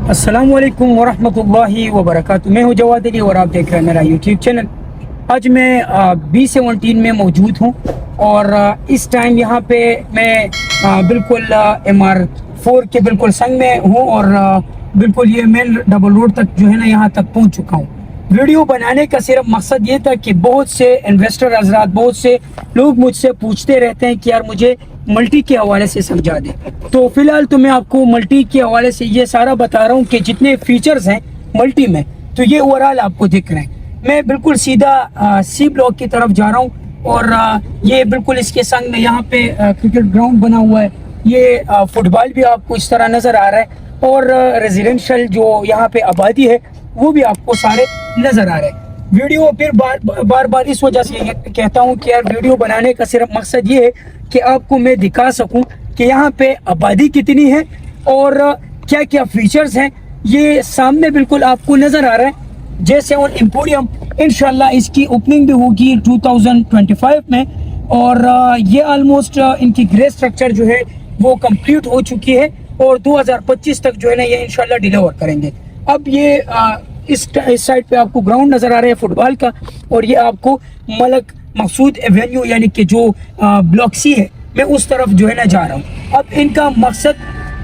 अस्सलामुअलैकुम वरहमतुल्लाहि वबरकातुहू। मैं हूँ जवाद अली और आप देख रहे हैं मेरा यूट्यूब चैनल। आज मैं B17 में मौजूद हूँ और इस टाइम यहाँ पे मैं बिल्कुल MR4 के बिल्कुल संग में हूँ और बिल्कुल ये मेन डबल रोड तक जो है ना यहाँ तक पहुँच चुका हूँ। वीडियो बनाने का सिर्फ मकसद ये था कि बहुत से इन्वेस्टर हजरात, बहुत से लोग मुझसे पूछते रहते हैं कि यार मुझे मल्टी के हवाले से समझा दे। तो फिलहाल तो मैं आपको मल्टी के हवाले से ये सारा बता रहा हूँ कि जितने फीचर्स हैं मल्टी में, तो ये ओवरऑल आपको दिख रहे हैं। मैं बिल्कुल सीधा सी ब्लॉक की तरफ जा रहा हूँ और ये बिल्कुल इसके संग में यहाँ पे क्रिकेट ग्राउंड बना हुआ है। ये फुटबॉल भी आपको इस तरह नज़र आ रहा है और रेजिडेंशियल जो यहाँ पे आबादी है वो भी आपको सारे नज़र आ रहे हैं। वीडियो फिर बार बार इस वजह से कहता हूँ कि यार वीडियो बनाने का सिर्फ मकसद ये है कि आपको मैं दिखा सकूं कि यहाँ पे आबादी कितनी है और क्या क्या फीचर्स हैं। ये सामने बिल्कुल आपको नज़र आ रहा है जैसे एम्पोरियम, इंशाल्लाह इसकी ओपनिंग भी होगी 2025 में और ये ऑलमोस्ट इनकी ग्रे स्ट्रक्चर जो है वो कंप्लीट हो चुकी है और 2025 तक जो है ना ये इंशाल्लाह डिलीवर करेंगे। अब ये इस साइड पे आपको ग्राउंड नज़र आ रहा है फुटबॉल का और ये आपको मलक मकसूद एवेन्यू यानी कि जो ब्लॉक सी है, मैं उस तरफ जो है ना जा रहा हूँ। अब इनका मकसद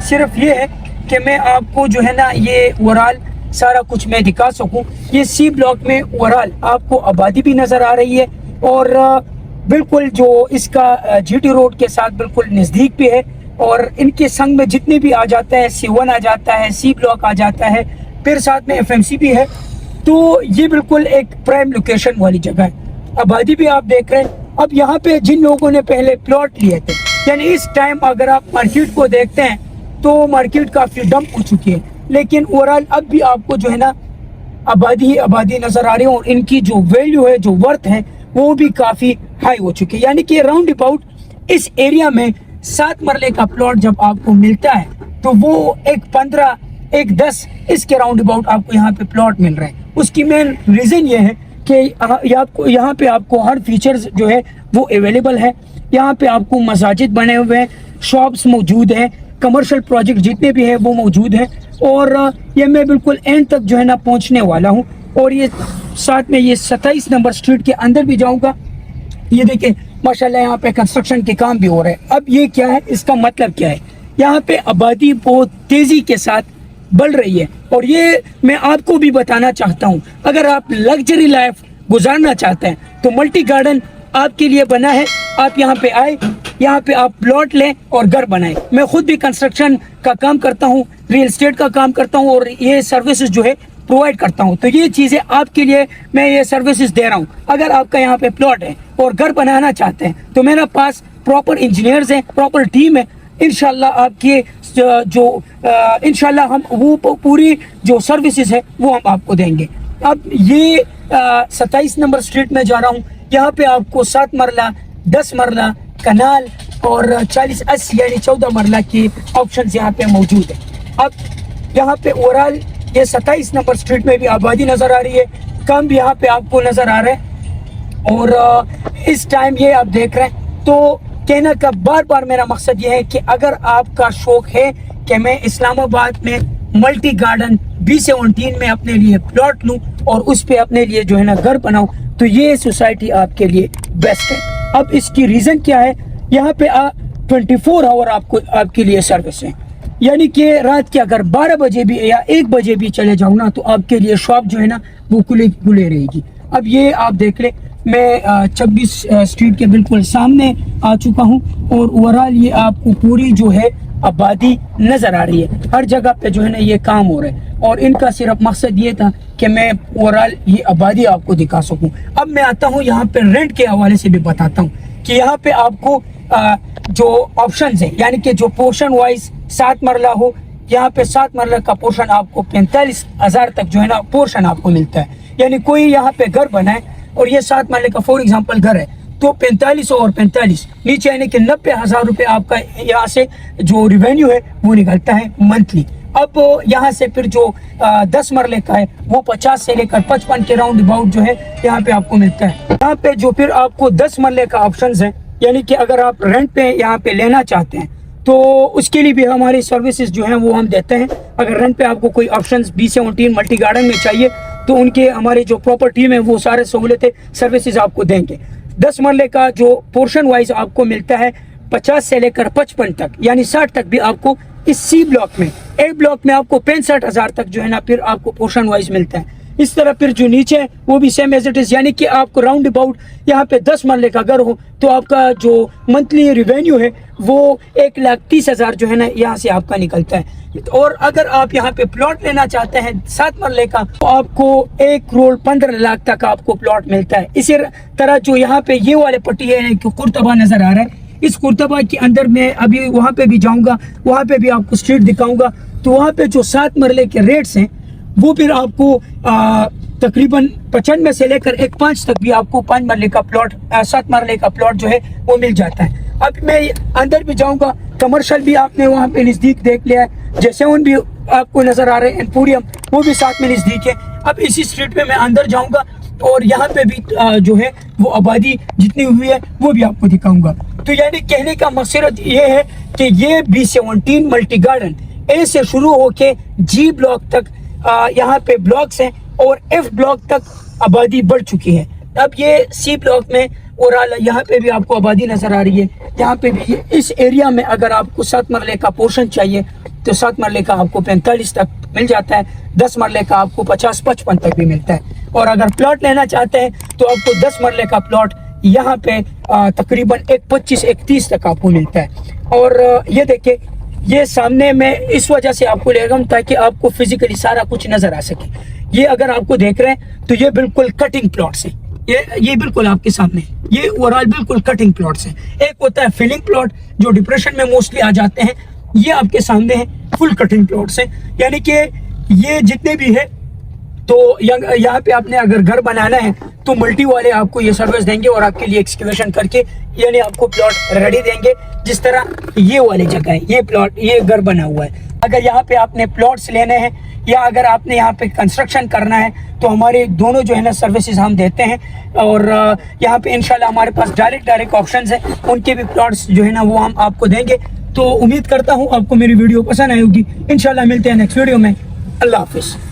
सिर्फ ये है कि मैं आपको जो है ना ये ओवरऑल सारा कुछ मैं दिखा सकूँ। ये सी ब्लॉक में ओवरऑल आपको आबादी भी नज़र आ रही है और बिल्कुल जो इसका GT रोड के साथ बिल्कुल नज़दीक भी है और इनके संग में जितने भी आ जाता है C1 आ जाता है, सी ब्लॉक आ जाता है, फिर साथ में FMC भी है। तो ये बिल्कुल एक प्राइम लोकेशन वाली जगह है। आबादी भी आप देख रहे हैं। अब यहाँ पे जिन लोगों ने पहले प्लॉट लिए थे, यानी इस टाइम अगर आप मार्केट को देखते हैं तो मार्केट काफ़ी डंप हो चुकी है, लेकिन ओवरऑल अब भी आपको जो है ना आबादी ही आबादी नज़र आ रही है और इनकी जो वैल्यू है, जो वर्थ है, वो भी काफ़ी हाई हो चुकी है। यानी कि राउंड अबाउट इस एरिया में 7 मरले का प्लॉट जब आपको मिलता है तो वो एक 15, एक 10 इसके राउंड अबाउट आपको यहाँ पे प्लॉट मिल रहे हैं। उसकी मेन रीज़न ये है कि यहाँ पे आपको हर फीचर्स जो है वो अवेलेबल है। यहाँ पे आपको मसाजिद बने हुए हैं, शॉप्स मौजूद हैं, कमर्शियल प्रोजेक्ट जितने भी हैं वो मौजूद हैं और ये मैं बिल्कुल एंड तक जो है ना पहुँचने वाला हूँ और ये साथ में ये 27 नंबर स्ट्रीट के अंदर भी जाऊँगा। ये देखिए माशाल्लाह यहाँ पे कंस्ट्रक्शन के काम भी हो रहे हैं। अब ये क्या है, इसका मतलब क्या है, यहाँ पे आबादी बहुत तेज़ी के साथ बढ़ रही है और ये मैं आपको भी बताना चाहता हूँ। अगर आप लग्जरी लाइफ गुजारना चाहते हैं तो मल्टी गार्डन आपके लिए बना है। आप यहाँ पे आए, यहाँ पे आप प्लॉट लें और घर बनाएं। मैं खुद भी कंस्ट्रक्शन का काम करता हूँ, रियल एस्टेट का काम करता हूँ और ये सर्विसेज जो है प्रोवाइड करता हूँ। तो ये चीज़ें आपके लिए मैं ये सर्विसेज दे रहा हूँ। अगर आपका यहाँ पे प्लॉट है और घर बनाना चाहते हैं तो मेरे पास प्रॉपर इंजीनियर्स हैं, प्रॉपर टीम है। इंशाल्लाह आपके जो इंशाल्लाह हम वो पूरी जो सर्विसेज है वो हम आपको देंगे। अब ये 27 नंबर स्ट्रीट में जा रहा हूँ। यहाँ पे आपको 7 मरला, 10 मरला, कनाल और 40-80 यानी 14 मरला की ऑप्शन यहाँ पे मौजूद है। अब यहाँ पे ओवरऑल ये 27 नंबर स्ट्रीट में भी आबादी नज़र आ रही है, काम भी यहाँ पे आपको नज़र आ रहा है और इस टाइम ये आप देख रहे हैं। तो कहने का बार बार मेरा मकसद ये है कि अगर आपका शौक है कि मैं इस्लामाबाद में मल्टी गार्डन B17 में अपने लिए प्लॉट लूँ और उस पे अपने लिए जो है ना घर बनाऊँ, तो ये सोसाइटी आपके लिए बेस्ट है। अब इसकी रीज़न क्या है, यहाँ पे 24 आवर आपके लिए सर्विस है। यानी कि रात के अगर 12 बजे भी या 1 बजे भी चले जाऊँ ना तो आपके लिए शॉप जो है ना वो खुले रहेगी। अब ये आप देख ले, मैं 26 स्ट्रीट के बिल्कुल सामने आ चुका हूँ और ओवरऑल ये आपको पूरी जो है आबादी नज़र आ रही है। हर जगह पे जो है ना ये काम हो रहा है और इनका सिर्फ मकसद ये था कि मैं ओवरऑल ये आबादी आपको दिखा सकूं। अब मैं आता हूँ यहाँ पे रेंट के हवाले से भी बताता हूँ कि यहाँ पे आपको जो ऑप्शंस हैं, यानी कि जो पोर्शन वाइज 7 मरला हो, यहाँ पे 7 मरला का पोर्शन आपको 45,000 तक जो है ना पोर्शन आपको मिलता है। यानी कोई यहाँ पे घर बनाए और ये 7 मरले का फॉर एग्जांपल घर है तो 45 और 45 नीचे यानी कि 90,000 रुपये आपका यहाँ से जो रिवेन्यू है वो निकलता है मंथली। अब यहाँ से फिर जो 10 मरले का है वो 50 से लेकर 55 के राउंड अबाउट जो है यहाँ पे आपको मिलता है। यहाँ पे जो फिर आपको 10 मरले का ऑप्शंस है, यानी कि अगर आप रेंट पे यहाँ पे लेना चाहते हैं तो उसके लिए भी हमारी सर्विसेज जो हैं वो हम देते हैं। अगर रेंट पे आपको कोई ऑप्शंस B17 मल्टी गार्डन में चाहिए तो उनके हमारे जो प्रॉपर टीम है वो सारे सहूलतें सर्विसेज आपको देंगे। 10 मरले का जो पोर्शन वाइज आपको मिलता है 50 से लेकर 55 तक यानी 60 तक भी आपको इस सी ब्लॉक में, ए ब्लॉक में आपको 65,000 तक जो है ना फिर आपको पोर्शन वाइज मिलता है। इस तरह फिर जो नीचे है वो भी सेम एज इट इज, यानी कि आपको राउंड अबाउट यहाँ पे 10 मरले का घर हो तो आपका जो मंथली रिवेन्यू है वो 1,30,000 जो है ना यहाँ से आपका निकलता है। और अगर आप यहाँ पे प्लॉट लेना चाहते हैं 7 मरले का तो आपको 1,15,00,000 तक आपको प्लॉट मिलता है। इसी तरह जो यहाँ पे ये वाले पट्टी है कुर्तबा नजर आ रहा है, इस कुर्तबा के अंदर मैं अभी वहाँ पे भी जाऊँगा, वहाँ पे भी आपको स्ट्रीट दिखाऊंगा। तो वहाँ पे जो 7 मरले के रेट्स हैं वो फिर आपको तकरीबन 95 से लेकर 1.5 तक भी आपको 5 मरले का प्लॉट 7 मरले का प्लॉट जो है वो मिल जाता है। अब मैं अंदर भी जाऊंगा, कमर्शियल भी आपने वहाँ पे नज़दीक देख लिया है, जैसे उन भी आपको नज़र आ रहे हैं, एम्पोरियम वो भी साथ में नज़दीक है। अब इसी स्ट्रीट पे मैं अंदर जाऊंगा और यहाँ पे भी जो है वो आबादी जितनी हुई है वो भी आपको दिखाऊंगा। तो यानी कहने का मकसद ये है कि ये B17 मल्टी गार्डन ए से शुरू होके G ब्लॉक तक यहाँ पे ब्लॉक्स हैं और F ब्लॉक तक आबादी बढ़ चुकी है। अब ये C ब्लॉक में और यहाँ पे भी आपको आबादी नजर आ रही है। यहाँ पे भी इस एरिया में अगर आपको 7 मरले का पोर्शन चाहिए तो 7 मरले का आपको 45 तक मिल जाता है, 10 मरले का आपको 50-55 तक भी मिलता है। और अगर प्लॉट लेना चाहते हैं तो आपको 10 मरले का प्लॉट यहाँ पे तकरीबन 1.25-1.30 तक आपको मिलता है। और ये देखिए, ये सामने में इस वजह से आपको ले रहा हूँ ताकि आपको फिजिकली सारा कुछ नजर आ सके। ये अगर आपको देख रहे हैं तो ये बिल्कुल कटिंग प्लॉट्स हैं, ये बिल्कुल आपके सामने, ये ओवरऑल बिल्कुल कटिंग प्लॉट्स हैं। एक होता है फिलिंग प्लॉट जो डिप्रेशन में मोस्टली आ जाते हैं, ये आपके सामने है फुल कटिंग प्लॉट्स हैं। यानी कि ये जितने भी है तो यहाँ पे आपने अगर घर बनाना है तो मल्टी वाले आपको ये सर्विस देंगे और आपके लिए एक्सकेवेशन करके यानी आपको प्लॉट रेडी देंगे। जिस तरह ये वाली जगह है, ये प्लॉट, ये घर बना हुआ है। अगर यहाँ पे आपने प्लॉट्स लेने हैं या अगर आपने यहाँ पे कंस्ट्रक्शन करना है तो हमारे दोनों जो है ना सर्विसेज हम देते हैं। और यहाँ पे इंशाल्लाह हमारे पास डायरेक्ट ऑप्शंस हैं, उनके भी प्लॉट्स जो है ना वो हम आपको देंगे। तो उम्मीद करता हूँ आपको मेरी वीडियो पसंद आई होगी। इंशाल्लाह मिलते हैं नेक्स्ट वीडियो में। अल्लाह हाफिज़।